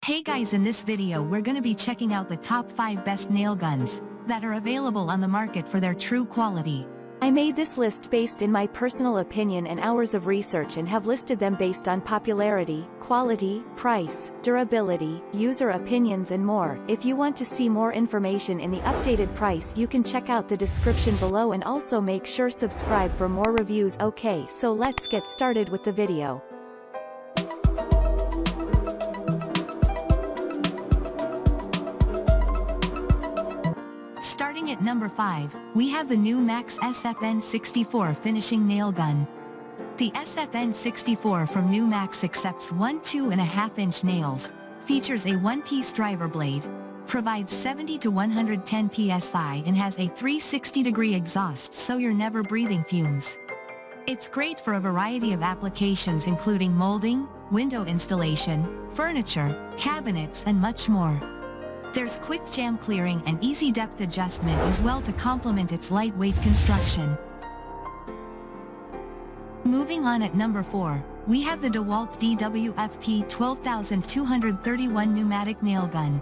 Hey guys, in this video we're gonna be checking out the top 5 best nail guns that are available on the market for their true quality. I made this list based in my personal opinion and hours of research and have listed them based on popularity, quality, price, durability, user opinions and more. If you want to see more information in the updated price, you can check out the description below and also make sure subscribe for more reviews. Okay, so let's get started with the video. Starting at number 5, we have the NuMax SFN64 finishing nail gun. The SFN64 from NuMax accepts 1 2.5-inch nails, features a one-piece driver blade, provides 70 to 110 psi and has a 360-degree exhaust so you're never breathing fumes. It's great for a variety of applications including molding, window installation, furniture, cabinets and much more. There's quick jam clearing and easy depth adjustment as well to complement its lightweight construction. Moving on at number 4, we have the DeWalt DWFP12231 pneumatic nail gun.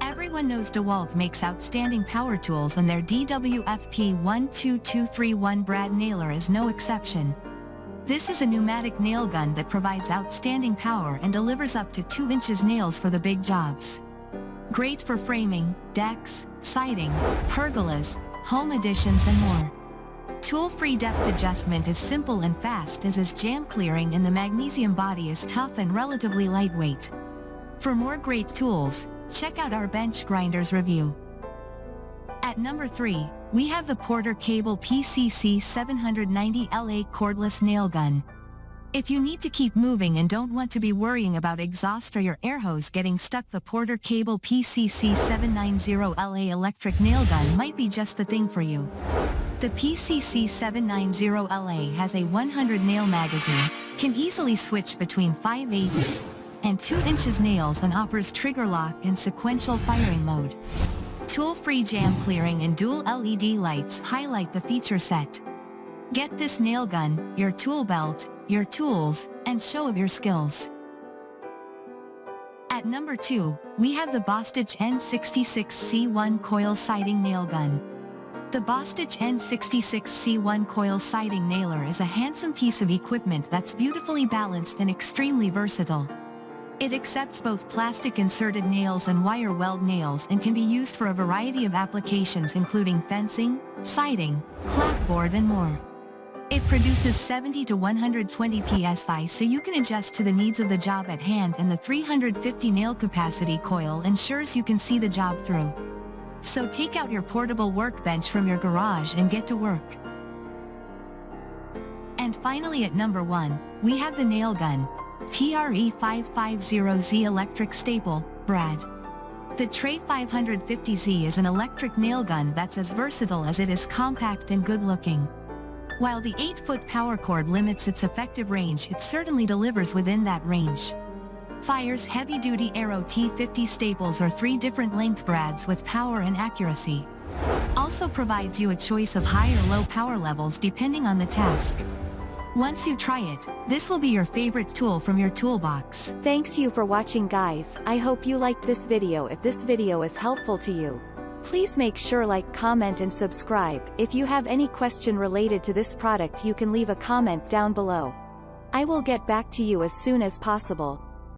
Everyone knows DeWalt makes outstanding power tools and their DWFP12231 brad nailer is no exception. This is a pneumatic nail gun that provides outstanding power and delivers up to 2 inches nails for the big jobs. Great for framing, decks, siding, pergolas, home additions and more. Tool-free depth adjustment is simple and fast as is jam clearing, and the magnesium body is tough and relatively lightweight. For more great tools, check out our bench grinders review. At number 3, we have the PorterCable PCC790LA cordless nail gun. If you need to keep moving and don't want to be worrying about exhaust or your air hose getting stuck, the PorterCable PCC790LA electric nail gun might be just the thing for you. The PCC790LA has a 100 nail magazine, can easily switch between 5/8 and 2 inches nails and offers trigger lock and sequential firing mode. Tool-free jam clearing and dual LED lights highlight the feature set. Get this nail gun, your tool belt, your tools, and show of your skills. At number 2, we have the Bastage N66C1 coil siding nail gun. The Bastage N66C1 coil siding nailer is a handsome piece of equipment that's beautifully balanced and extremely versatile. It accepts both plastic inserted nails and wire weld nails and can be used for a variety of applications including fencing, siding, clapboard and more. It produces 70 to 120 psi so you can adjust to the needs of the job at hand, and the 350 nail capacity coil ensures you can see the job through. So take out your portable workbench from your garage and get to work. And finally at number 1, we have the nail gun, TRE550Z electric staple, brad. The Tray 550Z is an electric nail gun that's as versatile as it is compact and good looking. While the 8-foot power cord limits its effective range, it certainly delivers within that range. Fires heavy-duty Aero T50 staples or 3 different length brads with power and accuracy. Also provides you a choice of high or low power levels depending on the task. Once you try it, this will be your favorite tool from your toolbox. Thanks you for watching guys. I hope you liked this video. If this video is helpful to you, please make sure like, comment and subscribe. If you have any question related to this product, you can leave a comment down below. I will get back to you as soon as possible.